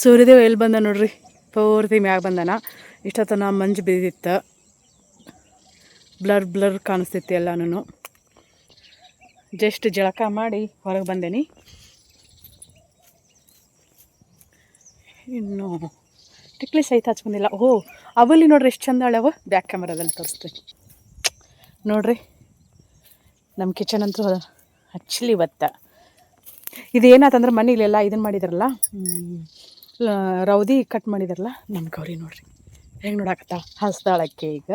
ಸೂರ್ಯದೇವ ಎಲ್ಲಿ ಬಂದ ನೋಡ್ರಿ, ಪೂರ್ತಿ ಮ್ಯಾಗ ಬಂದನ. ಇಷ್ಟೊತ್ತನ ಮಂಜು ಬಿದ್ದಿತ್ತು, ಬ್ಲರ್ ಬ್ಲರ್ ಕಾಣಿಸ್ತೈತಿ ಎಲ್ಲನೂ. ಜಸ್ಟ್ ಜಳಕ ಮಾಡಿ ಹೊರಗೆ ಬಂದೇನಿ. ಇನ್ನು ಟಿಕ್ಲಿ ಸಹಿತ ಹಚ್ಕೊಂಡಿಲ್ಲ. ಅವಲ್ಲಿ ನೋಡ್ರಿ ಎಷ್ಟು ಚಂದ ಅಳವ. ಬ್ಯಾಕ್ ಕ್ಯಾಮರಾದಲ್ಲಿ ತೋರಿಸ್ತೀನಿ ನೋಡ್ರಿ. ನಮ್ಮ ಕಿಚನ್ ಅಂತೂ ಆ್ಯಕ್ಚುಲಿ ಇವತ್ತು ಇದೇನಾತಂದ್ರೆ ಮನೇಲೆಲ್ಲ ಇದನ್ನು ಮಾಡಿದಾರಲ್ಲ, ರೌದಿ ಕಟ್ ಮಾಡಿದಾರಲ್ಲ. ನಮ್ಮ ಗೌರಿ ನೋಡ್ರಿ ಹೆಂಗೆ ನೋಡಾಕತ್ತ ಹಸ್ದಾಳಕ್ಕೆ. ಈಗ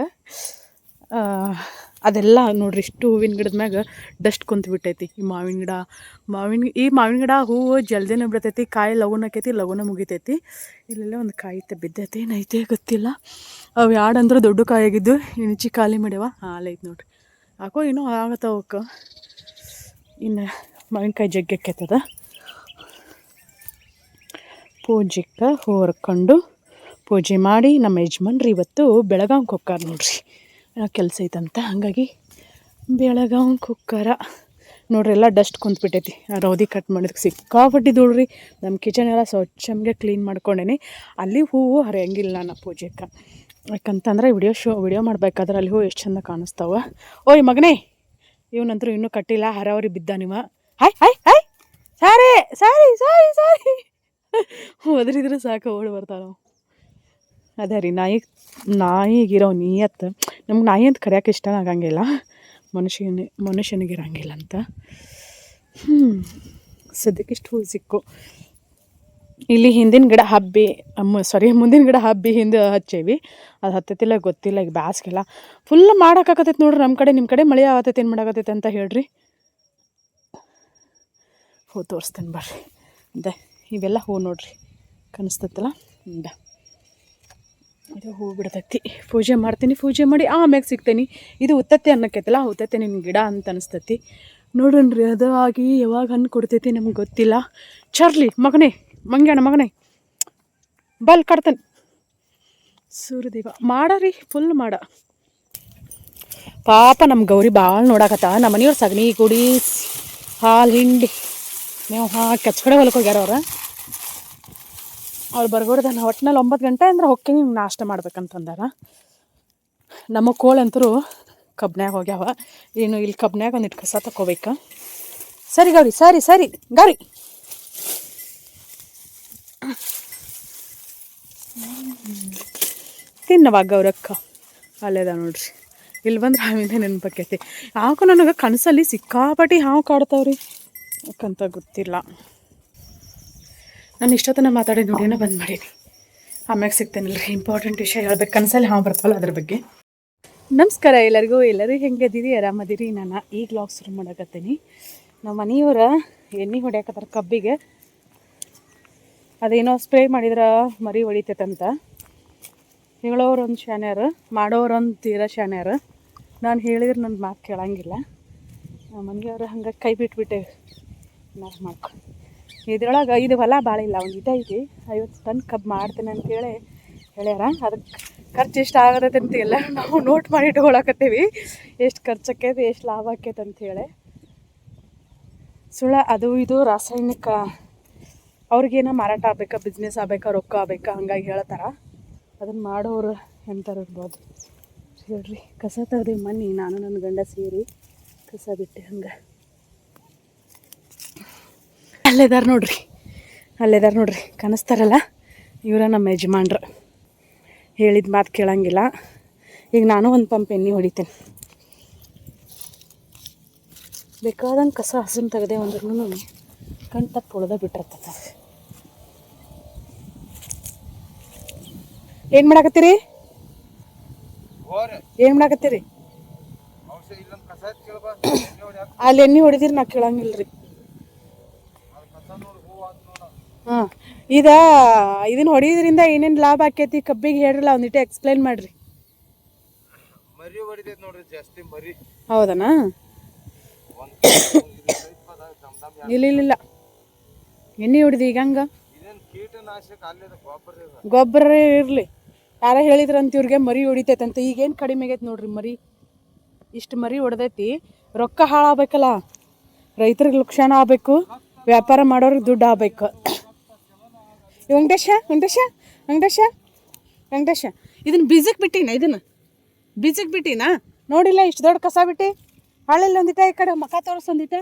ಅದೆಲ್ಲ ನೋಡ್ರಿ ಇಷ್ಟು ಹೂವಿನ ಗಿಡದ ಮ್ಯಾಗ ಡಸ್ಟ್ ಕುಂತ್ಬಿಟ್ಟೈತಿ. ಈ ಮಾವಿನ ಗಿಡ ಹೂವು ಜಲ್ದಿನೇ ಬಿಡ್ತೈತಿ, ಕಾಯಿ ಲಗುನ ಆಕೈತಿ, ಲಗುನ ಮುಗಿತೈತಿ. ಇಲ್ಲೆಲ್ಲ ಒಂದು ಕಾಯಿ ಬಿದ್ದೈತಿ, ಏನೈತೆ ಗೊತ್ತಿಲ್ಲ. ಅವು ಯಾಡಂದ್ರೆ ದೊಡ್ಡ ಕಾಯಿ ಆಗಿದ್ದು ಇಣಚಿ ಖಾಲಿ ಮಾಡ್ಯಾವ. ಹಾಲೈತೆ ನೋಡ್ರಿ, ಯಾಕೋ ಇನ್ನೂ ಆಗತ್ತವಕ್ಕೆ. ಇನ್ನು ಮಾವಿನಕಾಯಿ ಜಗ್ಗಿ ಆಕೈತದ. ಪೂಜೆಗೆ ಹೊರ್ಕೊಂಡು ಪೂಜೆ ಮಾಡಿ ನಮ್ಮ ಯಜಮಾನ್ರಿ ಇವತ್ತು ಬೆಳಗಾವ್ಗೆ ಹೋಗ್ತಾರ ನೋಡ್ರಿ, ಕೆಲಸ ಐತಂತ. ಹಾಗಾಗಿ ಬೆಳಗಾವ್ಗೆ ಹೋಗ್ತಾರ ನೋಡ್ರಿ. ಎಲ್ಲ ಡಸ್ಟ್ ಕುಂತ್ಬಿಟ್ಟೈತಿ. ರೌದಿ ಕಟ್ ಮಾಡಿದಕ್ಕೆ ಸಿಕ್ಕಾಪಟ್ಟಿ ಧೂಳ್ರಿ. ನಮ್ಮ ಕಿಚನ್ ಎಲ್ಲ ಸ್ವಚ್ಛಂಗೆ ಕ್ಲೀನ್ ಮಾಡ್ಕೊಂಡೇನಿ. ಅಲ್ಲಿ ಹೂವು ಹರಿಯಂಗಿಲ್ಲ ನಾನು ಪೂಜೆಗೆ, ಯಾಕಂತಂದ್ರೆ ವಿಡಿಯೋ ಮಾಡ್ಬೇಕಾದ್ರೆ ಅಲ್ಲಿ ಹೂವು ಎಷ್ಟು ಚಂದ ಕಾಣಿಸ್ತಾವ. ಓಯ್ ಮಗನೇ, ಇವನಂತರೂ ಇನ್ನೂ ಕಟ್ಟಿಲ್ಲ, ಹರಾವರಿ ಬಿದ್ದ ನಿಮ್ಮ. ಹಾಯ್ ಹಾಯ್ ಹಾಯ್ ಸಾರಿ ಸಾರಿ ಸಾರಿ ಸಾರಿ ಒದರಿದ್ರೆ ಸಾಕು ಓಡಿ ಬರ್ತಾವ. ಅದೇ ರೀ ನಾಯಿಗಿರೋ ನಿಯತ್ತು. ನಮ್ಗೆ ನಾಯಿ ಅಂತ ಕರೆಯೋಕೆ ಇಷ್ಟ ಆಗಂಗಿಲ್ಲ, ಮನುಷ್ಯನಿಗೆ ಇರೋಂಗಿಲ್ಲ ಅಂತ. ಸದ್ಯಕ್ಕೆ ಇಷ್ಟು ಹೂ ಸಿಕ್ಕು. ಇಲ್ಲಿ ಹಿಂದಿನ ಗಿಡ ಹಬ್ಬಿ ಮುಂದಿನ ಗಿಡ ಹಬ್ಬಿ ಹಿಂದೆ ಹಚ್ಚೇವಿ. ಅದು ಹತ್ತೈತಿಲ್ಲ ಗೊತ್ತಿಲ್ಲ. ಈಗ ಬ್ಯಾಸ್ಗೆಲ್ಲ ಫುಲ್ ಮಾಡೋಕ್ಕಾಗತ್ತೈತೆ ನೋಡ್ರಿ. ನಮ್ಮ ಕಡೆ ನಿಮ್ಮ ಕಡೆ ಮಳೆ ಆಗತ್ತೈತೆ, ಏನು ಮಾಡಾಕತ್ತೈತೆ ಅಂತ ಹೇಳ್ರಿ. ಹೂ ತೋರಿಸ್ತೇನೆ ಬರ್ರಿ. ಇವೆಲ್ಲ ಹೂ ನೋಡ್ರಿ ಕಾಣಿಸ್ತೈತಲ್ಲ. ಇದು ಹೂ ಬಿಡ್ತೈತಿ. ಪೂಜೆ ಮಾಡ್ತೀನಿ, ಪೂಜೆ ಮಾಡಿ ಆಮ್ಯಾಗ ಸಿಗ್ತೇನೆ. ಇದು ಉತ್ತತ್ತೆ ಅನ್ನಕ್ಕೈತಲ್ಲ, ಉತ್ತತ್ತೆ ನಿನ್ನ ಗಿಡ ಅಂತ ಅನಿಸ್ತೈತಿ ನೋಡೋಣ್ರಿ. ಅದು ಆಗಿ ಯಾವಾಗ ಹಣ್ಣು ಕೊಡ್ತೈತಿ ನಮ್ಗೆ ಗೊತ್ತಿಲ್ಲ. ಚಾರ್ಲಿ ಮಗನೇ, ಮಂಗ್ಯಾಣ ಮಗನೇ, ಬಲ್ ಕಡ್ತಾನೆ. ಸೂರ್ಯದೇವ ಮಾಡರಿ, ಫುಲ್ ಮಾಡ. ಪಾಪ ನಮ್ಮ ಗೌರಿ ಭಾಳ ನೋಡಾಕತ್ತ. ನಮ್ಮ ಮನೆಯವ್ರು ಸಗಣಿ ಗುಡಿ ಹಾಲು ಹಿಂಡಿ ನೀವು ಕೆಚ್ಚಕಡೆ ಹೊಲಕ್ಕೆ ಹೋಗ್ಯಾರ ಅವ್ರು ಬರ್ಗೋಡ್ದ. ಒಟ್ಟಿನಲ್ಲಿ 9 ಗಂಟೆ ಅಂದ್ರೆ ಹೊಕ್ಕಿ ನಿಮ್ಗೆ ನಾಷ್ಟ ಮಾಡ್ಬೇಕಂತಂದಾರ. ನಮ್ಮ ಕೋಳಂತರೂ ಕಬ್ನ್ಯಾಗ ಹೋಗ್ಯಾವ. ಇನ್ನು ಇಲ್ಲಿ ಕಬ್ನ್ಯಾಗ ಒಂದಿಟ್ಟು ಕಸ ತಗೋಬೇಕು. ಸರಿ ಗೌರಿ, ಸರಿ ಸರಿ ಗೌರಿ. ತಿನ್ನವಾಗ ಗೌರಕ್ಕ ಅಲ್ಲೇದ ನೋಡ್ರಿ. ಇಲ್ಲಿ ಬಂದ್ರೆ ಹಾವಿಂದ ನೆನಪಕ್ಕೈತಿ. ಯಾಕೋ ನನಗೆ ಕನಸಲ್ಲಿ ಸಿಕ್ಕಾಪಟ್ಟಿ ಹಾವು ಕಾಡ್ತಾವ್ರಿ, ಯಾಕಂತ ಗೊತ್ತಿಲ್ಲ. ನಾನು ಇಷ್ಟೊತ್ತನ ಮಾತಾಡಿ ನೋಡಿನ ಬಂದ್ ಮಾಡೀನಿ. ಆಮ್ಯಾಗ ಸಿಗ್ತೇನಲ್ರಿ, ಇಂಪಾರ್ಟೆಂಟ್ ವಿಷಯ ಹೇಳ್ಬೇಕು. ಕನಸಲ್ಲಿ ಹಾವು ಬರ್ತಾವಲ್ಲ ಅದ್ರ ಬಗ್ಗೆ. ನಮಸ್ಕಾರ ಎಲ್ಲರಿಗೂ. ಎಲ್ಲರೂ ಹೆಂಗದಿರಿ, ಆರಾಮದಿರಿ? ನಾನು ಈಗ ವ್ಲಾಗ್ ಶುರು ಮಾಡಕತ್ತೀನಿ. ನಮ್ಮ ಮನೆಯವರ ಎಣ್ಣೆ ಹೊಡ್ಯಾಕತ್ತಾರ ಕಬ್ಬಿಗೆ. ಅದೇನೋ ಸ್ಪ್ರೇ ಮಾಡಿದ್ರೆ ಮರಿ ಹೊಡಿತೈತಂತ. ಹೇಳೋರು ಒಂದು ಶಾನ್ಯಾರು, ಮಾಡೋರು ಒಂದು ತೀರಾ ಶಾನ್ಯಾರು. ನಾನು ಹೇಳಿದ್ರೆ ನನ್ನ ಮಾತು ಕೇಳಂಗಿಲ್ಲ. ನಮ್ಮ ಮನೆಯವ್ರು ಹಂಗೆ ಕೈ ಬಿಟ್ಬಿಟ್ಟೆ ನಾವು ಮಾಡ್ಕೊ. ಇದ್ರೊಳಗೆ ಇದು ಹೊಲ ಭಾಳ ಇಲ್ಲ, ಒಂದು ಐತಿ. 50 ಟನ್ ಕಬ್ಬು ಮಾಡ್ತೇನೆ ಅಂತೇಳಿ ಹೇಳ್ಯಾರ. ಅದಕ್ಕೆ ಖರ್ಚು ಎಷ್ಟು ಆಗತೈತೆ ಅಂತ ಎಲ್ಲ ನಾವು ನೋಟ್ ಮಾಡಿ ಇಟ್ಕೊಳಕತ್ತೀವಿ. ಎಷ್ಟು ಖರ್ಚಾಕೈತಿ, ಎಷ್ಟು ಲಾಭ ಆಕೈತೆ ಅಂಥೇಳಿ. ಅದು ಇದು ರಾಸಾಯನಿಕ ಅವ್ರಿಗೇನೋ ಮಾರಾಟ ಆಗ್ಬೇಕಾ, ಬಿಸ್ನೆಸ್ ಆಗ್ಬೇಕಾ, ರೊಕ್ಕ ಆಗ್ಬೇಕಾ, ಹಂಗಾಗಿ ಹೇಳ್ತಾರೆ. ಅದನ್ನು ಮಾಡೋರು ಎಂಥವ್ರು ಇರ್ಬೋದು ಹೇಳ್ರಿ. ಕಸ ತೆಗ್ದು ಮನೆ ನಾನು ನನ್ನ ಗಂಡ ಸೇರಿ ಕಸ ಬಿಟ್ಟೆ. ಹಂಗೆ ಅಲ್ಲೇದಾರ ನೋಡ್ರಿ ಕಾಣಿಸ್ತಾರಲ್ಲ, ಇವರ ನಮ್ಮ ಯಜಮಾನ್ರು. ಹೇಳಿದ ಮಾತು ಕೇಳಂಗಿಲ್ಲ. ಈಗ ನಾನು ಒಂದು ಪಂಪ್ ಎಣ್ಣೆ ಹೊಡಿತೇನೆ. ಬೇಕಾದಂಗೆ ಕಸ ಹಸನ್ ತೆಗೆದೆ ಅಂದ್ರೂ ಕಣ್ ತಪ್ಪು ಹೊಡೆದ ಬಿಟ್ಟಿರ್ತದ. ಏನು ಮಾಡಾಕತ್ತೀರಿ? ಅಲ್ಲಿ ಎಣ್ಣೆ ಹೊಡಿದಿರಿ ನಾ ಕೇಳಂಗಿಲ್ರಿ. ಹಾಂ, ಇದನ್ನ ಹೊಡಿಯೋದ್ರಿಂದ ಏನೇನು ಲಾಭ ಆಕೈತಿ ಕಬ್ಬಿಗೆ ಹೇಳ್ರಲ್ಲ, ಒಂದಿಟ್ಟು ಎಕ್ಸ್ಪ್ಲೈನ್ ಮಾಡ್ರಿ. ಹೌದನಾ? ಇಲ್ಲ ಎಣ್ಣೆ ಹೊಡಿದು ಈಗ ಹಂಗ ಗೊಬ್ಬರ ಇರಲಿ. ಯಾರ ಹೇಳಿದ್ರಂತ ಇವ್ರಿಗೆ ಮರಿ ಹೊಡಿತೈತಂತ. ಈಗೇನು ಕಡಿಮೆ ಆಗೈತೆ ನೋಡ್ರಿ ಮರಿ. ಇಷ್ಟು ಮರಿ ಹೊಡೆದೈತಿ, ರೊಕ್ಕ ಹಾಳಾಗಬೇಕಲ್ಲ. ರೈತರಿಗೆ ಲಕ್ಷಣ ಆಗಬೇಕು, ವ್ಯಾಪಾರ ಮಾಡೋರಿಗೆ ದುಡ್ಡು ಆಗಬೇಕು. ವೆಂಕಟೇಶ ವೆಂಕಟೇಶ ವೆಂಕಟೇಶ ವೆಂಕಟೇಶ ಇದನ್ನು ಬೀಜಕ್ಕೆ ಬಿಟ್ಟಿನ ಬೀಜಕ್ಕೆ ಬಿಟ್ಟಿನಾ ನೋಡಿಲ್ಲ ಇಷ್ಟು ದೊಡ್ಡ ಕಸ ಬಿಟ್ಟು ಹಾಳೆಲ್ಲ ಒಂದಿಟ ಈ ಕಡೆ ಮಕ ತೋರಿಸೊಂದಿಟ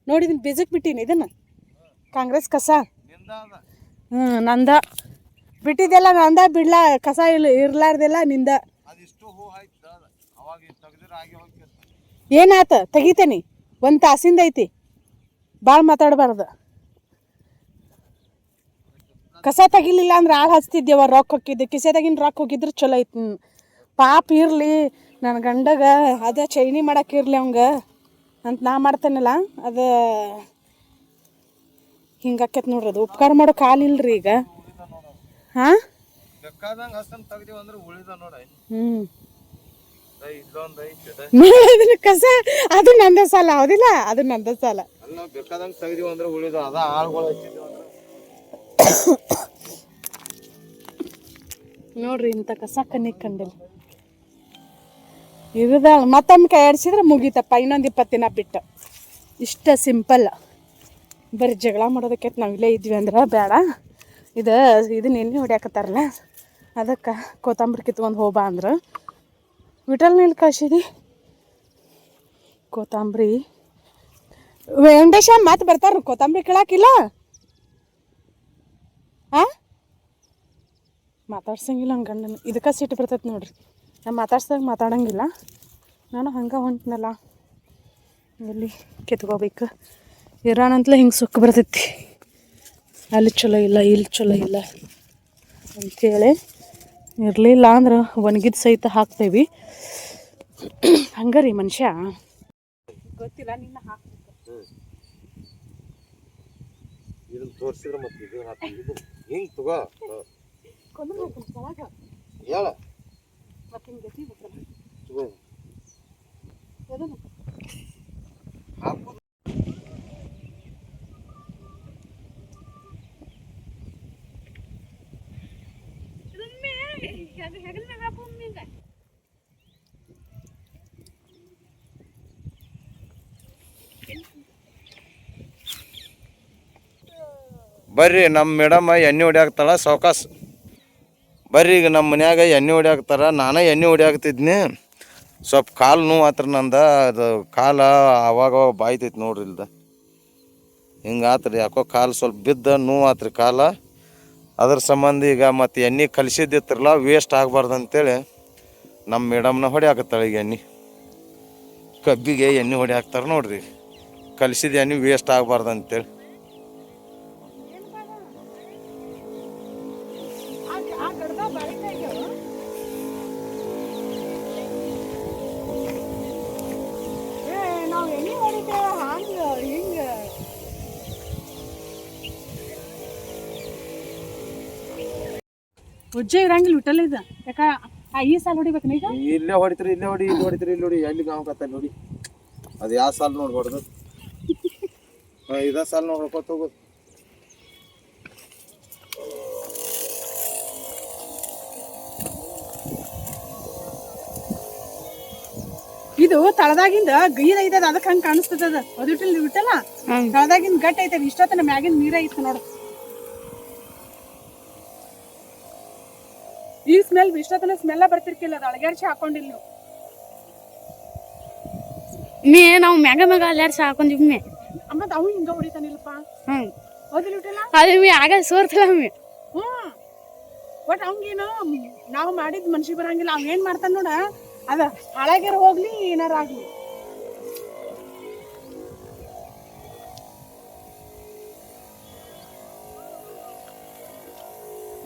ನೋಡಿ ಇದನ್ನು ಬೀಜಕ್ಕೆ ಬಿಟ್ಟಿನಿ ಇದನ್ನು ಕಾಂಗ್ರೆಸ್ ಕಸ ನಂದ ಬಿಟ್ಟಿದ್ದೆಲ್ಲ ನಂದ ಬಿಡ್ಲಾ ಕಸ ಇರ್ಲಾರ್ದೆಲ್ಲ ನಿಂದ ಏನಾತ ತೆಗಿತೇನಿ ಒಂದು ತಾಸಿಂದ ಐತಿ ಭಾಳ ಮಾತಾಡಬಾರ್ದು ಕಸ ತೆಗಿಲಿಲ್ಲ ಅಂದ್ರೆ ಆಳು ಹಚ್ತಿದ್ದೇವ ರೊಕ್ಕ ಹೋಗಿದ್ದು ಕಿಸೆದಾಗಿನ ರೊಕ್ಕ ಹೋಗಿದ್ರೆ ಚಲೋ ಐತಿ ಪಾಪ ಇರಲಿ ನನ್ನ ಗಂಡಗ ಅದ ಚೈನಿ ಮಾಡಕ್ಕೆ ಇರಲಿ ಅವಂಗ ಅಂತ ನಾ ಮಾಡ್ತೇನಲ್ಲ ಅದು ಹಿಂಗಾಕೈತೆ ನೋಡ್ರಿ ಅದು ಉಪಕಾರ ಮಾಡೋ ಕಾಲಿಲ್ರಿ ಈಗ ಹಾಂ ಕಸ ಅದು ನಂದ ಸಾಲ ಹೌದಿಲ್ಲ ಅದು ನಂದ ಸಾಲ ನೋಡ್ರಿ ಇಂಥ ಕಸ ಕಣ್ಣಿಗೆ ಕಂಡಿಲ್ಲ ಇರದ ಮತ್ತೊಮ್ಮೆ ಕೈ ಆಡಿಸಿದ್ರೆ ಮುಗೀತಪ್ಪ ಇನ್ನೊಂದು 20 ದಿನ ಬಿಟ್ಟು ಇಷ್ಟ ಸಿಂಪಲ್ ಬರೀ ಜಗಳ ಮಾಡೋದಕ್ಕೆ ನಾವಿಲ್ಲೇ ಇದ್ವಿ ಅಂದ್ರೆ ಬೇಡ ಇದನ್ನ ಎಣ್ಣೆ ಹೊಡ್ಯಾಕತ್ತಾರಲ್ಲ ಅದಕ್ಕೆ ಕೊತ್ತಂಬರಿ ಕಿತ್ಕೊಂಡು ಹೋಗ್ಬಾ ಅಂದ್ರೆ ವಿಠಲ್ನಲ್ಲಿ ಕಳ್ಸಿದಿ ಕೊತ್ತಂಬರಿ ವೆಂಕಟೇಶ ಮತ್ತೆ ಬರ್ತಾರ ಕೊತ್ತಂಬರಿ ಕೇಳಾಕಿಲ್ಲ ಹಾಂ ಮಾತಾಡ್ಸಂಗಿಲ್ಲ ಹಂಗೆ ಗಂಡನ ಇದಕ್ಕೆ ಸಿಟ್ಟು ಬರ್ತೈತೆ ನೋಡ್ರಿ ನಾನು ಮಾತಾಡ್ಸ್ದಾಗ ಮಾತಾಡೋಂಗಿಲ್ಲ ನಾನು ಹಂಗೆ ಹೊಂಟ್ನಲ್ಲ ಎಲ್ಲಿ ಕಿತ್ಕೋಬೇಕು ಇರೋಣಂತಲೇ ಹಿಂಗೆ ಸುಕ್ಕ ಬರ್ತೈತಿ ಅಲ್ಲಿ ಚಲೋ ಇಲ್ಲ ಇಲ್ಲಿ ಚಲೋ ಇಲ್ಲ ಅಂಥೇಳಿ ಇರಲಿಲ್ಲ ಅಂದ್ರೆ ಒಣಗಿದ ಸಹಿತ ಹಾಕ್ತೇವೆ ಹಂಗೆ ರೀ ಮನುಷ್ಯ ಗೊತ್ತಿಲ್ಲ ನಿನ್ನ ಹಾಕ್ಬೇಕು ಇದನ್ನ ತೋರಿಸಿದ್ರೆ ಮತ್ತೆ ಇದು ಹಾಕ್ತಿದ್ದು ಹಿಂಗೆ ತಗೋ ಕೊಂದು ಹಾಕ್ತೀನಿ ಕೆಳಗ ಹೇಳ ಮತ್ತೆ ಹಿಂಗೆ ಗತಿ ಬೇಕಲ್ಲ ತಗೋ ಅದನ್ನು ಹಾಕು ಬರ್ರಿ ನಮ್ಮ ಮೇಡಮ್ ಎಣ್ಣೆ ಹೊಡ್ಯಾಕ್ತಾಳ ಸಾವ್ಕಾಸ್ ಬರ್ರಿ ಈಗ ನಮ್ಮ ಮನ್ಯಾಗ ಎಣ್ಣೆ ಹೊಡ್ಯಾಕ್ತಾರ ನಾನು ಎಣ್ಣೆ ಹೊಡ್ಯಾಕ್ತಿದ್ನಿ ಸ್ವಲ್ಪ ಕಾಲು ನೋವು ಆತ್ರ ನಂದ ಅದು ಕಾಲ ಅವಾಗ ಬಾಯ್ತೈತಿ ನೋಡ್ರಿ ಇಲ್ದ ಹಿಂಗೆ ಆತ್ರಿ ಯಾಕೋ ಕಾಲು ಸ್ವಲ್ಪ ಬಿದ್ದ ನೋವು ಆತ್ರಿ ಕಾಲ ಅದ್ರ ಸಂಬಂಧ ಈಗ ಮತ್ತು ಎಣ್ಣೆ ಕಲಿಸಿದ್ದಿತ್ರಲ್ಲ ವೇಸ್ಟ್ ಆಗಬಾರ್ದು ಅಂತೇಳಿ ನಮ್ಮ ಮೇಡಮ್ನ ಹೊಡ್ಯಾಕತ್ತಾಳೆ ಈಗ ಎಣ್ಣೆ ಕಬ್ಬಿಗೆ ಎಣ್ಣೆ ಹೊಡ್ಯಾಕ್ತಾರೆ ನೋಡ್ರಿ ಕಲಿಸಿದ ಎಣ್ಣೆ ವೇಸ್ಟ್ ಆಗಬಾರ್ದು ಅಂತೇಳಿ ಉಜ್ಜೆ ಇರಂಗಿಲ್ಲ ವಿಠಲ್ ಇದ ಯಾಕ ಈ ಸಾಲ ಹೊಡಿಬೇಕು ಈಗ ಇಲ್ಲೇ ಹೊಡಿತೀರಿ ಇಲ್ಲಿ ಹೊಡಿತೀರಿ ಇಲ್ಲಿ ನೋಡಿ ಎಲ್ಲಿ ಗಾಂವಕತ್ತ ನೋಡಿ ಅದು ಯಾವ ಸಾಲ ನೋಡಿ ಹೊಡೆದು ಇದ ಸಾಲ ನೋಡಿ ಹೊಡ್ಕೊತ ಹೋಗೋದು ಇದು ತಳದಾಗಿಂದ ಗೈದ ಐತದ ಅದಕ್ಕೆ ಹಂಗೆ ಕಾಣಿಸ್ತದ ಅದು ವಿಠಲ್ಲ ತಳದಾಗಿಂದ ಗಟ್ಟ ಐತದ ಇಷ್ಟೊತ್ತನ ಮ್ಯಾಗಿನ ನೀರ ಐತೆ ನೋಡು ಈ ಸ್ಮೆಲ್ ಇಷ್ಟೊತ್ತನ ಸ್ಮೆಲ್ಲ ಬರ್ತಿರ್ಕಿಲ್ಲ ಅದು ಅಳಗ್ಯಾಡ್ಸಿ ಹಾಕೊಂಡಿಲ್ಲ ನೀವು ನಾವು ಮ್ಯಾಗ ಅಲ್ಲಾಡ್ಸಿ ಹಾಕೊಂಡಿವಿ ಮತ್ತೆ ಅವು ಹಿಂಗ ಹೊಡಿತಾನಿಲ್ಲಪ್ಪ ಹೌದಿಲ್ಲ ವಿಠಲ್ಲ ಅದು ಆಗ ಸೋರ್ತಲ್ಲ ಬಟ್ ಅವಂಗೇನು ನಾವು ಮಾಡಿದ್ ಮನ್ಸಿಗೆ ಬರಂಗಿಲ್ಲ ಅವ್ ಏನ್ ಮಾಡ್ತಾನ ನೋಡ ಅದ ಹಾಳಾಗ್ಯಾರ ಹೋಗ್ಲಿ ಏನಾರ ಆಗ್ಲಿ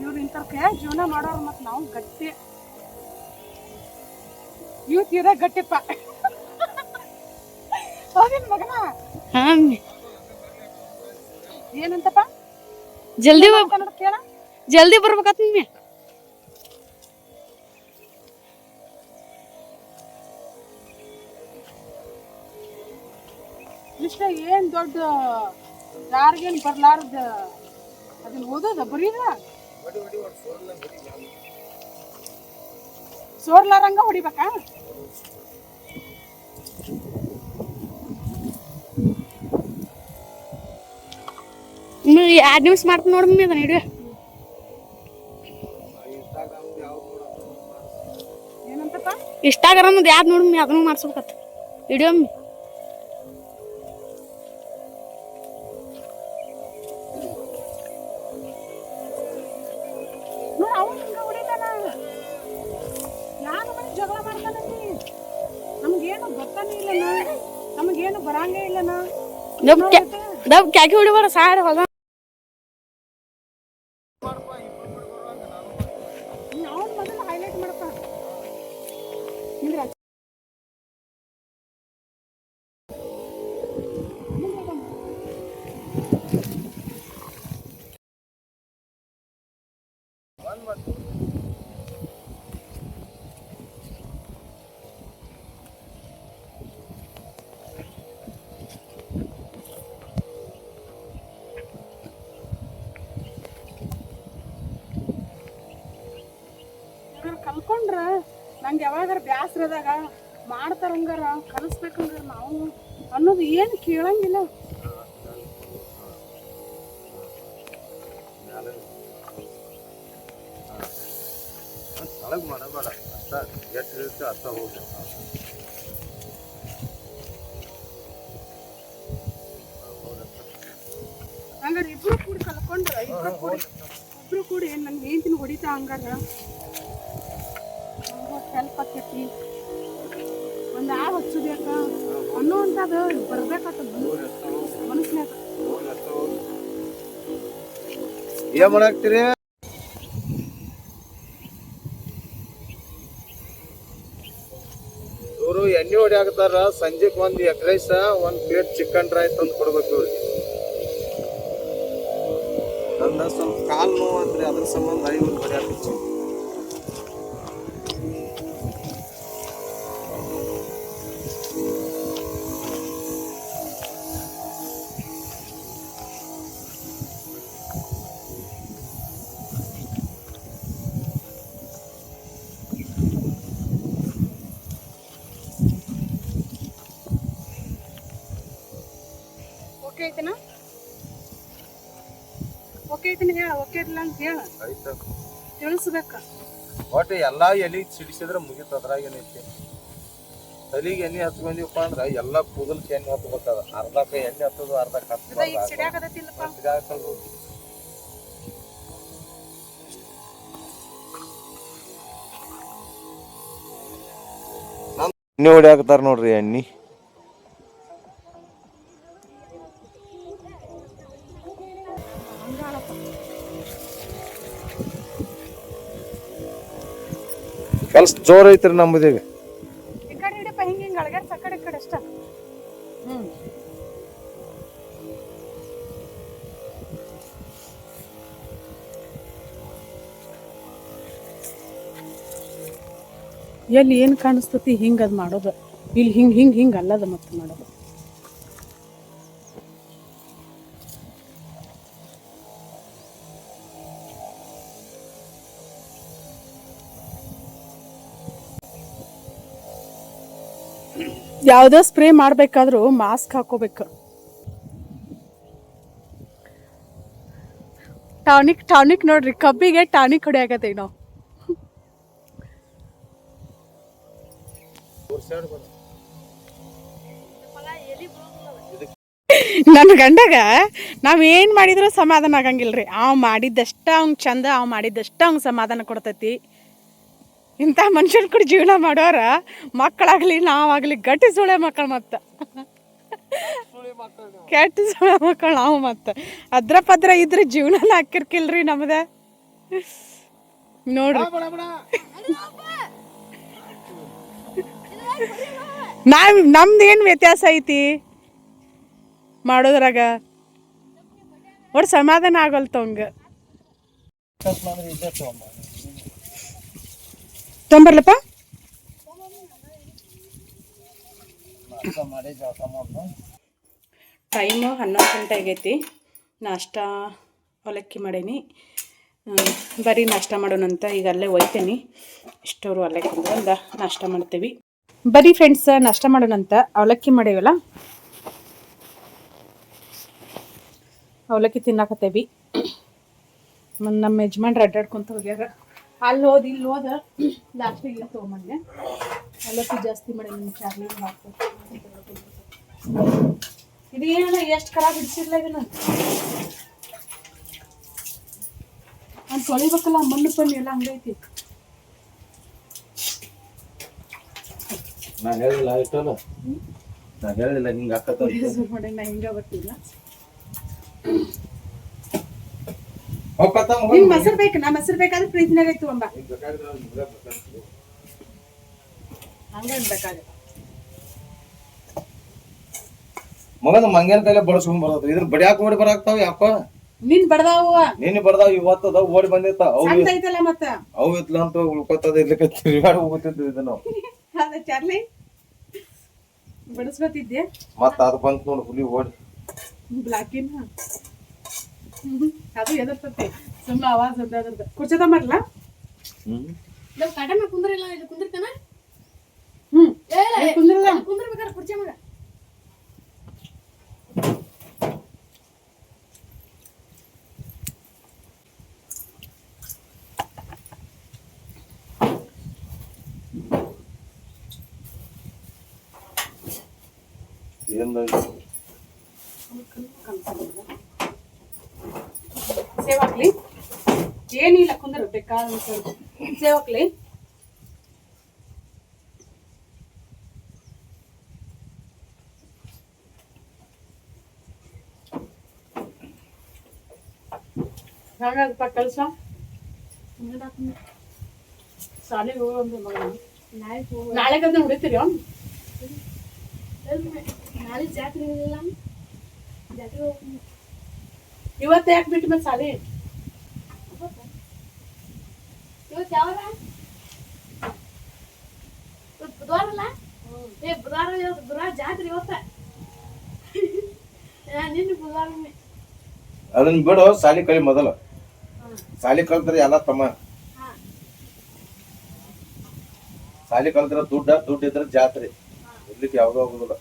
ಇವ್ರು ಇಂಥವ್ಕೆ ಜೀವನ ಮಾಡೋರು ಮತ್ತು ನಾವು ಗಟ್ಟಿ ಇವ್ ತೀರಾ ಗಟ್ಟಿಪ್ಪ ಹೌದಿನ ಮಗನ ಏನಂತಪ್ಪ ಜಲ್ದಿ ಕೇಳ ಜಲ್ದಿ ಬರ್ಬೇಕತ್ ನಿಮ್ಮೆ ಇಷ್ಟ ಏನ್ ದೊಡ್ಡ ಯಾರಿಗೇನು ಬರ್ಲಾರ್ದ ಅದನ್ನ ಓದೋದ ಬರೀದ ಸೋರ್ಲಾರಂಗ ಹೊಡಿಬೇಕಾ 2 ನಿಮಿಷ ಮಾಡ್ತೀನಿ ನೋಡಿ ಮಮ್ಮಿ ಅದನ್ನ ಹಿಡಿಯೋ. ಏನಂತಪ್ಪ ಇನ್ಸ್ಟಾಗ್ರಾಮ್ದು ಯಾವ್ದು ನೋಡಿ ಮಮ್ಮಿ ಅದನ್ನು ಮಾಡ್ಸ್ಬೇಕತ್ತ ಹಿಡಿಯೋ ಮಮ್ಮಿ. ಅವನು ಹಿಂಗೆ ಹೊಡಿತಾನ, ನಾನು ಮನೆ ಜಗಳ ಮಾಡ್ತಾನಲ್ಲಿ. ನಮಗೇನು ಗೊತ್ತಾನೇ ಇಲ್ಲನ, ನಮಗೇನು ಬರಂಗೇ ಇಲ್ಲನ. ದಬ್ ಕ್ಯಾಕಿ ಹೊಡಿಬೇಡ ಸಾರ್ ಹೋಗ. ಅವನು ಮೊದಲು ಹೈಲೈಟ್ ಮಾಡಪ್ಪ. ನಿಂದ್ರ ಕಲ್ಕೊಂಡ್ರ ನಂಗೆ ಯಾವಾಗಾರ ಬ್ಯಾಸ್ರದಾಗ ಮಾಡ್ತಾರಂಗಾರ ಕಲಿಸ್ಬೇಕಂಗಾರ ನಾವು ಅನ್ನೋದು ಏನು ಕೇಳಂಗಿಲ್ಲ. ಮಾಡಬೇಡ, ಅಷ್ಟ ಎಷ್ಟು ಇರುತ್ತೆ ಅಷ್ಟ ಹೋಗಿ. ಹಂಗಾರೆ ಇಬ್ರು ಕೂಡಿ ಕಲ್ಕೊಂಡ್ರ, ಇಬ್ರು ಕೂಡಿ ನನ್ನ ಹೆಂಡತಿನ ಹೊಡಿತಾ ಹಂಗಾರ ಹೆಲ್ಪ್ ಆಕೈತಿ. ಒಂದು ಹಚ್ಚಬೇಕ ಅನ್ನೋಂಥದ್ದು ಬರ್ಬೇಕಾಗ್ತದ ಮನಸ್ಸಿನಾಗ. ಏನ್ ಮಾಡಾಕ್ತೀರಿ? ಇವರು ಎಣ್ಣೆ ಹೊಡಿಯಾಕತ್ತಾರ. ಸಂಜೆಕ್ ಒಂದು ಎಗ್ ರೈಸ್, ಒಂದು ಪ್ಲೇಟ್ ಚಿಕನ್ ರೈಸ್ ತಂದು ಕೊಡ್ಬೇಕು ಇವ್ರಿಗೆ. ನಂದ ಸ್ವಲ್ಪ ಕಾಲು ನೋವು ಅಂತ್ರಿ, ಅದ್ರ ಸಂಬಂಧ ಇವ್ರು ಹೊಡ್ಯಾಕತ್ತಿ. ಓಕೆ ಐತನ? ಓಕೆ ಐತನ ಹೇಳ, ಓಕೆ ಇಲ್ಲ ಅಂತ ಹೇಳ. ಆಯ್ತು, ತಿಳಿಸ್ಬೇಕ. ಒಟ್ಟು ಎಲ್ಲಾ ಎಲಿಗೆ ಸಿಡಿಸಿದ್ರೆ ಮುಗಿತು. ಅದ್ರಾಗ ಏನೈತಿ, ತಲಿಗೆ ಎಣ್ಣೆ ಹಚ್ಕೊಂಡಿವಪ್ಪ ಅಂದ್ರ ಎಲ್ಲಾ ಕೂದಲ್ಕೆ ಎಣ್ಣೆ ಹತ್ಬೇಕದ. ಅರ್ಧಕ್ಕೆ ಎಣ್ಣೆ ಹತ್ತದು, ಅರ್ಧಕ್ಕೆ ಈಗ ಸಿಡ್ಯಾಕತ್ತಿಲ್ಲಪ್ಪ. ಎಣ್ಣೆ ಹೊಡಿಯಾಕತ್ತಾರ ನೋಡ್ರಿ. ಎಣ್ಣೆ ಕೆಲ್ಸ ಜೋರ್ ಐತ್ರಿ ನಮ್ಮದೀಗ. ಈ ಕಡೆ ಹಿಡಿಯಪ್ಪ, ಹಿಂಗೆ ಹಿಂಗೆ ಅಳಗಾಡ್ಸ ಆ ಕಡೆ ಈ ಕಡೆ ಅಷ್ಟ. ಎಲ್ಲಿ ಏನು ಕಾಣಿಸ್ತತಿ ಹಿಂಗೆ ಅದು ಮಾಡೋದು. ಇಲ್ಲಿ ಹಿಂಗೆ ಹಿಂಗೆ ಹಿಂಗೆ ಅಲ್ಲದ ಮತ್ತೆ ಮಾಡೋದು. ಯಾವುದೋ ಸ್ಪ್ರೇ ಮಾಡಬೇಕಾದ್ರೂ ಮಾಸ್ಕ್ ಹಾಕೋಬೇಕು. ಟಾನಿಕ್ ನೋಡ್ರಿ, ಕಬ್ಬಿಗೆ ಟಾನಿಕ್ ಹೊಡಿಯಾಕತ್ತೀವಿ ನಾವು. ನನ್ನ ಗಂಡಗ ನಾವೇನು ಮಾಡಿದ್ರೂ ಸಮಾಧಾನ ಆಗಂಗಿಲ್ರಿ. ಅವ್ ಮಾಡಿದ್ದಷ್ಟ ಅವ್ನು ಚಂದ, ಅವ್ ಮಾಡಿದ್ದಷ್ಟ ಅವ್ನು ಸಮಾಧಾನ ಕೊಡ್ತೈತಿ. ಇಂಥ ಮನುಷ್ಯನ ಕೂಡ ಜೀವನ ಮಾಡೋರ ಮಕ್ಕಳಾಗಲಿ ನಾವಾಗಲಿ ಗಟ್ಟಿ ಸುಳೆ ಮಕ್ಕಳು. ಮತ್ತು ಕೆಟ್ಟ ಸುಳೆ ಮಕ್ಕಳು ನಾವು. ಮತ್ತು ಅದ್ರ ಪದ್ರ ಇದ್ರೆ ಜೀವನ ಹಾಕಿರ್ಕಿಲ್ರಿ ನಮ್ದ. ನೋಡ್ರಿ, ನಮ್ದೇನು ವ್ಯತ್ಯಾಸ ಐತಿ ಮಾಡೋದ್ರಾಗ? ಒಟ್ಟು ಸಮಾಧಾನ ಆಗಲ್ತವಂಗ. ತೊಂಬರ್ಲಪ್ಪ. ಟೈಮು 11 ಗಂಟೆ ಆಗೈತಿ. ನಾಷ್ಟ ಅವಲಕ್ಕಿ ಮಾಡೀನಿ. ಬರೀ ನಾಷ್ಟ ಮಾಡೋಣಂತ ಈಗ ಅಲ್ಲೇ ಒಯ್ತೇನೆ. ಇಷ್ಟವರು ಅಲ್ಲೇ ಕುಂದ್ರಿಂದ ನಾಷ್ಟ ಮಾಡ್ತೀವಿ. ಬರೀ ಫ್ರೆಂಡ್ಸ್ ನಾಷ್ಟ ಮಾಡೋಣಂತ ಅವಲಕ್ಕಿ ಮಾಡೀವಲ್ಲ, ಅವಲಕ್ಕಿ ತಿನ್ನಾಕತ್ತೇವಿ. ನಮ್ಮ ಯಜಮಾನ್ರು ಅಡ್ಡಾಡ್ಕೊಂತ ಹೋಗ್ಯಾರ. ಅಲ್ಲಿ ಹೋದ್ ಇಲ್ಲಿ ಹೋದ ಲಾಸ್ಟಿಗೆ ಇಲ್ಲಿ ತೊಗೊಂಬಂದೆ. ಅವಲಕ್ಕಿ ಜಾಸ್ತಿ ಮಾಡಿ ನಿಮ್ಮ ಚಾರ್ಲಿ ಹಾಕ್ಬೇಕು. ಇದು ಏನಲ್ಲ ಎಷ್ಟು ಖರಾಬ್ ಹಿಡಿಸಿರ್ಲ ಇದನ್ನ ಅಂತ ತೊಳಿಬೇಕಲ್ಲ, ಮಣ್ಣು ಪಣ್ಣು ಎಲ್ಲ ಹಂಗೈತಿ. ನಾ ಹೇಳಿಲ್ಲ ಆಯ್ತಲ್ಲ, ನಾ ಹೇಳಿಲ್ಲ ಹಿಂಗೆ ಹಾಕತ್ತ ನೋಡಿ. ನಾ ಹಿಂಗ ಬರ್ತಿಲ್ಲ. ನಿಂಗೆ ಮೊಸರು ಬೇಕು? ನಾ ಮೊಸರು ಬೇಕಾದ್ರೆ ಪ್ರೀತಿನಾಗ ಐತು ಅಂಬ ಹಂಗ ಬೇಕಾಗ ಮಗನ ಮಂಗೇನ ಕೈಲೆ ಬಡಸ್ಕೊಂಡ್ ಬರ್ತದ. ಇದ್ರ ಬಡಿಯಾಕ ಓಡಿ ಬರಾಕ್ತಾವ ಯಾಕೋ. ನಿನ್ ಬಡದಾವ ನಿನ್ನ ಬಡದಾವ ಇವತ್ತದ ಓಡಿ ಬಂದಿತ್ತ. ಐತಲ್ಲ ಮತ್ತ ಅವು ಇತ್ಲ ಅಂತ ಉಳ್ಕೊತದ. ಇರ್ಲಿಕ್ಕೆ ತಿರುಗಾಡಿ ಹೋಗುತ್ತಿದ್ವಿ ಇದು ನಾವು. ಅದ ಚಾರ್ಲಿ ಬಡಸ್ಕೊತಿದ್ದೆ. ಮತ್ತ ಅದು ಬಂತ ನೋಡು ಹುಲಿ ಓಡಿ ಬ್ಲಾಕಿನ. ಅದು ಎದರ್ತತಿ ಸುಮ್ಮನೆ ಆವಾಜ್ ಅದ್ರದ್ದು. ಕುರ್ಚದ ಮಾಡ್ಲ ಕಾಟ ಮೇಲೆ ಕುಂದ್ರಿಲ್ಲ, ಇದು ಕುಂದಿರ್ತಾನ. ಕುಂದ್ರಲ್ಲ, ಕುಂದ್ರಬೇಕಾದ್ರೆ ಕುರ್ಚಿ ಮಗ. ಸೇವಾಕ್ಲಿ ಏನಿಲ್ಲ, ಕುಂದ್ರ ಬೇಕಾದ ಸೇವಾಕ್ಲಿ. ಹಾಗಪ್ಪ ಕಳ್ಸ. ಶಾಲೆಗೆ ಹೋಗಂದ್ರೆ ಮಗ ನಾಳೆ ಕದ ಹೊಡಿತೀರಿ ಅವ್ನು. ನಾಳೆ ಜಾತ್ರೆ ಇಲ್ಲ, ಜಾತ್ರೆ ಹೋಗ್ತೀನಿ. ಇವತ್ತು ಯಾಕೆ ಬಿಟ್ಟು ಮತ್ತೆ ಶಾಲೆ? ಇವತ್ತು ಯಾವಾರ? ಬುಧವಾರ ಅಲ್ಲ? ಬುಧವಾರ ಜಾತ್ರೆ ಇವತ್ತ. ನಿನ್ನ ಬುಧವಾರನೇ. ಅದನ್ನ ಬಿಡು, ಸಾಲಿ ಕಲಿ ಮೊದಲು. ಸಾಲಿ ಕಲ್ತ್ರ ಎಲ್ಲ ತಮ್ಮ. ಸಾಲಿ ಕಲ್ತ್ರ ದುಡ್ಡು ಇದ್ರೆ ಜಾತ್ರೆ ಇರ್ಲಿಕ್ಕೆ ಯಾವ್ದೋ ಆಗುದಿಲ್ಲ.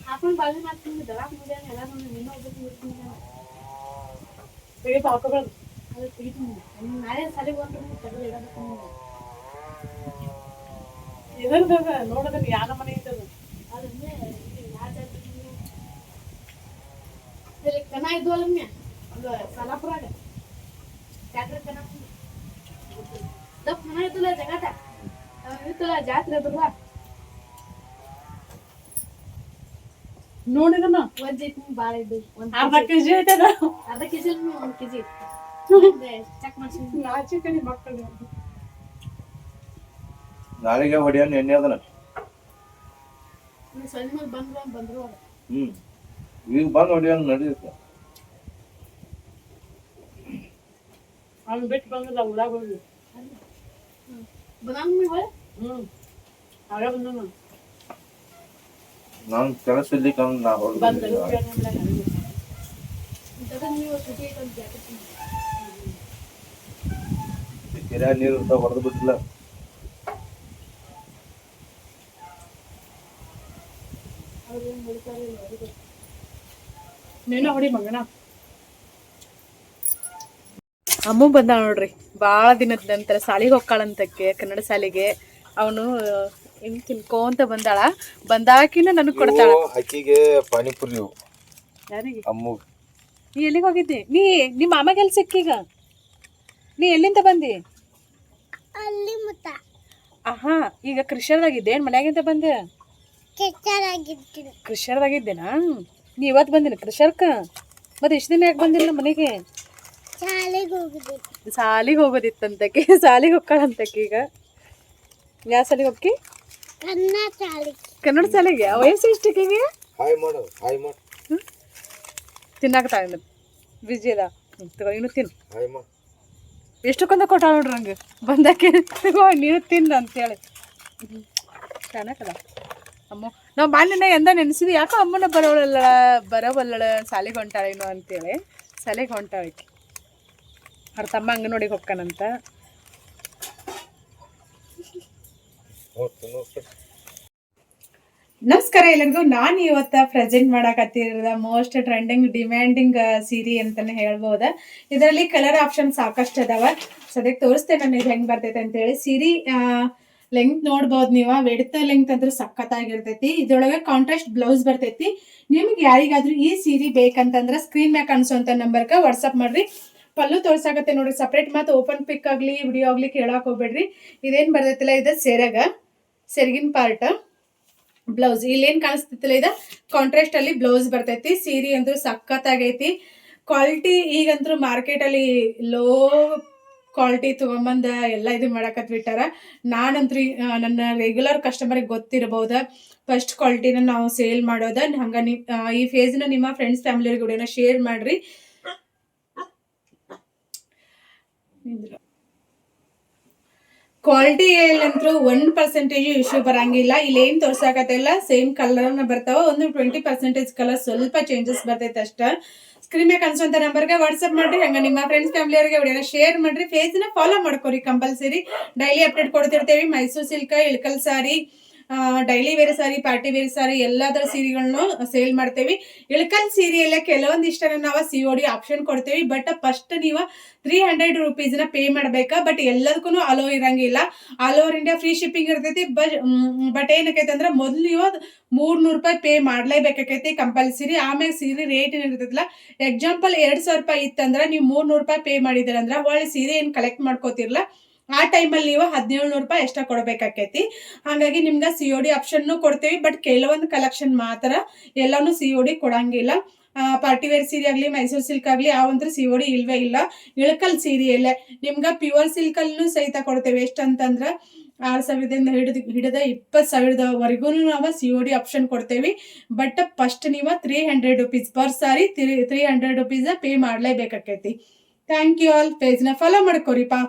ಹಾಕೊಂಡು ಬಾಜು ಮಾಡ್ತೀನಿ. ದರಾಕ್ ಮುಂದೆ ಎಲ್ಲ ನಿನ್ನ ಹೋಗ್ಬೇಕು. ಹಾಕೋಬಾರ್ದು. ಅದು ತೆಗಿತೀನಿ. ನಾಳೆ ಸಾಲಿಗೆ ಬಂದ್ರೆ ತೆಗೆದು ಇಡಬೇಕು. ಇದರ್ದಾಗ ನೋಡೋದನ್ನ ಯಾರ ಮನೆ ಇದ್ದದ ಅದಂದ್ರೆ ಯಾವ ಜಾತ್ರೆ ಇಲ್ಲಿ ಕನ ಇದ್ವಲ್ಲ ಒಮ್ಮೆ ಒಂದು ಸಲಾಪುರಾಗ ಜಾತ್ರೆ ಕನ ದಪ್ಪ ಕನ ಇದ್ದಲ್ಲ ಜಗಾಟ ಇರ್ತಲ್ಲ ಜಾತ್ರೆ ಅದ್ರಲ್ಲ ನೋಡಿದನ ಒಂದ್ ಐತಿ ಭಾಳ ಇದ್ದು ಅರ್ಧ ಕೆಜಿ ಐತದ. ಅರ್ಧ ಕೆಜಿ ಒಂದ್ ಕೆಜಿ ಚೆಕ್ ಮಾಡ್ಸಿ ನಾಚಿ ಕಡೆ ಮಕ್ಕಳು ನಾಳೆಗೆ ಹೊಡಿಯೋನ್ ಎಣ್ಣೆ ಅದನ್ನ. ಸಣ್ಣ ಮೇಲೆ ಬಂದ್ರು ಈಗ ಬಂದು ಹೊಡಿಯೋನ್ ನಡೀತ. ಅವ್ನು ಬಿಟ್ಟು ಬಂದದ ಉಳಾಗ ಹೋಗಿ ಬಂದ ಆಗ ಬಂದ ನಾನು ಕೆಲಸ ಇರ್ಲಿಕ್ಕೆ ನಾ ಹೊರಗೆ ಕೆರೆ ನೀರು ಹೊಡೆದು ಬಿಟ್ಟಿಲ್ಲ. ನೀನ ಹೊಡಿ ಮಗನ. ಅಮ್ಮ ಬಂದ ನೋಡ್ರಿ, ಭಾಳ ದಿನದ ನಂತರ ಶಾಲಿಗೆ ಹೋಗ್ಕಾಳಂತಕ್ಕೆ, ಕನ್ನಡ ಶಾಲಿಗೆ. ಅವನು ಹಿಂಗ್ ತಿನ್ಕೋಂತ ಬಂದಾಳ. ಬಂದಾಕಿನ ನನಗೆ ಕೊಡ್ತಾಳ. ಅಕ್ಕಿಗೆ ಪಾನಿಪುರಿ. ಯಾರಿಗೆ? ಅಮ್ಮಗ. ನೀ ಎಲ್ಲಿಗೆ ಹೋಗಿದ್ದಿ? ನಿಮ್ಮ ಮಾಮ ಕೆಲ್ಸ ಸಿಕ್ಕೀಗ. ನೀ ಎಲ್ಲಿಂದ ಬಂದಿ? ಆಹಾ, ಈಗ ಕೃಷ್ಣದಾಗಿದ್ದೆ ಏನ್ ಮನ್ಯಾಗಿಂದ ಬಂದೆ? ಕೃಷ್ಣದಾಗಿದ್ದೇನಾ? ನೀ ಇವತ್ತು ಬಂದಿನ ಕೃಷ್ಣರ್ಕ? ಮತ್ತೆ ಇಷ್ಟು ದಿನ ಯಾಕೆ ಬಂದಿಲ್ಲ ಮನೆಗೆ? ಸಾಲಿಗೆ ಹೋಗೋದಿತ್ತಂತಕ್ಕೆ, ಸಾಲಿಗೆ ಹೋಗ್ಕಾಳಂತಕ್ಕೆ. ಈಗ ಯಾವ ಸಾಲಿಗೆ ಹೋಗಿ? ಕನ್ನಡ ಶಾಲೆಗೆ. ವಯಸ್ಸು ಎಷ್ಟಕ್ಕೆ? ಹಾಯ್ ಮಾಡು, ಹಾಯ್ ಮಾಡು. ತಿನ್ನಾಕತ್ತ ಬಿಜಿ ಅದ. ತಗೋ ನೀನು ತಿನ್ನು. ಹಾಯ್ ಮಾಡು. ಎಷ್ಟಕ್ಕೊಂದ ಕೊಟ್ಟ ನೋಡ್ರಿ ನಂಗೆ ಬಂದಾಕೆ. ತಗೋ ನೀನು ತಿನ್ನು ಅಂತೇಳಿ. ಚೆನ್ನಾಗದ ಅಮ್ಮ. ನಾವು ಬಾಲ್ಯನ ಎಂದ ನೆನೆಸಿದ್ವಿ, ಯಾಕೋ ಅಮ್ಮನ ಬರೋವಲ್ಲ ಶಾಲೆಗೆ ಹೊಂಟಾಳೇನೋ ಅಂತೇಳಿ. ಶಾಲೆಗೆ ಹೊಂಟಾಳಕ್ಕೆ ಅವ್ರ ತಮ್ಮ ಅಂಗನವಾಡಿಗೆ ಹೋಗ್ತಾನಂತ. ನಮಸ್ಕಾರ ಎಲ್ಲರಿಗೂ. ನಾನು ಇವತ್ತು ಪ್ರೆಸೆಂಟ್ ಮಾಡಕತ್ತಿರೋದ ಮೋಸ್ಟ್ ಟ್ರೆಂಡಿಂಗ್ ಡಿಮ್ಯಾಂಡಿಂಗ್ ಸೀರೆ ಅಂತಾನೆ ಹೇಳ್ಬೋದ. ಇದರಲ್ಲಿ ಕಲರ್ ಆಪ್ಷನ್ ಸಾಕಷ್ಟು ಅದಾವ. ಸದ್ಯಕ್ಕೆ ತೋರಿಸ್ತೇನೆ ನಾನು ಇದು ಹೆಂಗೆ ಬರ್ತೈತೆ ಅಂತೇಳಿ. ಸೀರೆ ಲೆಂತ್ ನೋಡ್ಬೋದು ನೀವು. ವೆಡ್ತ್ ಲೆಂತ್ ಅಂದ್ರೆ ಸಖತ್ತಾಗಿರ್ತೈತಿ. ಇದ್ರೊಳಗೆ ಕಾಂಟ್ರಾಸ್ಟ್ ಬ್ಲೌಸ್ ಬರ್ತೈತಿ. ನಿಮ್ಗೆ ಯಾರಿಗಾದ್ರೂ ಈ ಸೀರೆ ಬೇಕಂತಂದ್ರೆ ಸ್ಕ್ರೀನ್ ಮ್ಯಾಗ ಕಾಣಿಸುವಂತ ನಂಬರ್ಗೆ ವಾಟ್ಸಪ್ ಮಾಡ್ರಿ. ಪಲ್ಲು ತೋರ್ಸಾಕತ್ತೆ ನೋಡ್ರಿ. ಸಪ್ರೇಟ್ ಮತ್ತು ಓಪನ್ ಪಿಕ್ ಆಗಲಿ ವಿಡಿಯೋ ಆಗ್ಲಿ ಕೇಳಾಕ್ ಹೋಗ್ಬೇಡ್ರಿ. ಇದೇನು ಬರ್ತೈತಿಲ್ಲ ಇದು ಸೆರಗಿನ ಪಾರ್ಟ್. ಬ್ಲೌಸ್ ಇಲ್ಲೇನು ಕಾಣಿಸ್ತೈತಿಲ್ಲ ಇದು ಕಾಂಟ್ರಾಸ್ಟ್ ಅಲ್ಲಿ ಬ್ಲೌಸ್ ಬರ್ತೈತಿ. ಸೀರೆ ಅಂತೂ ಸಖತ್ತಾಗೈತಿ. ಕ್ವಾಲಿಟಿ ಈಗಂತೂ ಮಾರ್ಕೆಟಲ್ಲಿ ಲೋ ಕ್ವಾಲಿಟಿ ತೊಗೊಂಬಂದ ಎಲ್ಲ ಇದು ಮಾಡಕತ್ಬಿಟ್ಟಾರ. ನಾನಂತೂ ನನ್ನ ರೆಗ್ಯುಲರ್ ಕಸ್ಟಮರ್ಗೆ ಗೊತ್ತಿರಬಹುದ ಫಸ್ಟ್ ಕ್ವಾಲಿಟಿನ ನಾವು ಸೇಲ್ ಮಾಡೋದ. ಹಂಗ ಈ ಫೇಸ್ನ ನಿಮ್ಮ ಫ್ರೆಂಡ್ಸ್ ಫ್ಯಾಮಿಲಿ ಕೂಡ ಶೇರ್ ಮಾಡ್ರಿ. ಕ್ವಾಲಿಟಿ ಅಂತೂ 1% ಇಶ್ಯೂ ಬರಂಗಿಲ್ಲ. ಇಲ್ಲಿ ಏನ್ ತೋರ್ಸಾಕತ್ತಿಲ್ಲ ಸೇಮ್ ಕಲರ್ನ ಬರ್ತಾವ. ಒಂದು 20% ಕಲರ್ ಸ್ವಲ್ಪ ಚೇಂಜಸ್ ಬರ್ತೈತೆ ಅಷ್ಟ. ಸ್ಕ್ರೀನ್ ಮೇಲೆ ಕಾಣಿಸುವಂತ ನಂಬರ್ಗೆ ವಾಟ್ಸಪ್ ಮಾಡ್ರಿ. ಹಂಗ ನಿಮ್ಮ ಫ್ರೆಂಡ್ಸ್ ಫ್ಯಾಮಿಲಿ ಅವರಿಗೆ ವಿಡಿಯೋನ ಶೇರ್ ಮಾಡ್ರಿ. ಫೇಸ್ನ ಫಾಲೋ ಮಾಡ್ಕೊರಿ ಕಂಪಲ್ಸರಿ. ಡೈಲಿ ಅಪ್ಡೇಟ್ ಕೊಡ್ತಿರ್ತೇವೆ. Mysuru silk, Ilkal sari, daily wear sari, party wear sari ಎಲ್ಲದರ ಸೀರೆಗಳನ್ನು ಸೇಲ್ ಮಾಡ್ತೇವೆ. ಇಳಕಲ್ ಸೀರೆಯಲ್ಲೇ ಕೆಲವೊಂದಿಷ್ಟನ್ನ ನಾವು COD ಆಪ್ಷನ್ ಕೊಡ್ತೇವೆ. ಬಟ್ ಫಸ್ಟ್ ನೀವು 300 ರುಪೀಸ್ನ ಪೇ ಮಾಡ್ಬೇಕಾ. ಬಟ್ ಎಲ್ಲದಕ್ಕೂ ಅಲೋ ಇರಂಗಿಲ್ಲ. All over India free shipping ಇರ್ತೈತಿ. ಬಟ್ ಏನಕ್ಕೈತೆ ಅಂದ್ರೆ ಮೊದಲು ನೀವು 300 ರೂಪಾಯಿ ಪೇ ಮಾಡ್ಲೇಬೇಕಾಕೈತಿ ಕಂಪಲ್ಸರಿ. ಆಮೇಲೆ ಸೀರೆ ರೇಟ್ ಏನಿರ್ತೈತಿಲ್ಲ, ಎಕ್ಸಾಂಪಲ್ 2000 ರೂಪಾಯಿ ಇತ್ತಂದ್ರೆ ನೀವು 300 ರೂಪಾಯಿ ಪೇ ಮಾಡಿದಿರಂದ್ರೆ ಒಳ್ಳೆ ಸೀರೆ ಏನು ಕಲೆಕ್ಟ್ ಮಾಡ್ಕೋತಿರ್ಲ ಆ ಟೈಮಲ್ಲಿ ನೀವು 1700 ರೂಪಾಯಿ ಎಷ್ಟ ಕೊಡ್ಬೇಕಾಕೈತಿ. ಹಾಗಾಗಿ ನಿಮ್ಗೆ COD ಆಪ್ಷನ್ ಕೊಡ್ತೇವೆ. ಬಟ್ ಕೆಲವೊಂದು ಕಲೆಕ್ಷನ್ ಮಾತ್ರ ಎಲ್ಲಾನು COD ಕೊಡಂಗಿಲ್ಲ. ಪಾರ್ಟಿ ವೇರ್ ಸೀರೆ ಆಗಲಿ, ಮೈಸೂರು ಸಿಲ್ಕ್ ಆಗಲಿ ಅವಂತ್ರ COD ಇಲ್ವೇ ಇಲ್ಲ. ಇಳಕಲ್ ಸೀರೆಯಲ್ಲೇ ನಿಮ್ಗೆ ಪ್ಯೂರ್ ಸಿಲ್ಕಲ್ಲೂ ಸಹಿತ ಕೊಡ್ತೇವೆ. ಎಷ್ಟಂತಂದ್ರೆ 6000ದಿಂದ ಹಿಡಿದ 20,000ವರೆಗೂ ನಾವು COD ಆಪ್ಷನ್ ಕೊಡ್ತೇವೆ. ಬಟ್ ಫಸ್ಟ್ ನೀವು 300 rupees per sari 300 rupees pay ಮಾಡ್ಲೇಬೇಕಾಕೈತಿ. Thank you all. ಪೇಜ್ನ ಫಾಲೋ ಮಾಡ್ಕೋರಿಪಾ.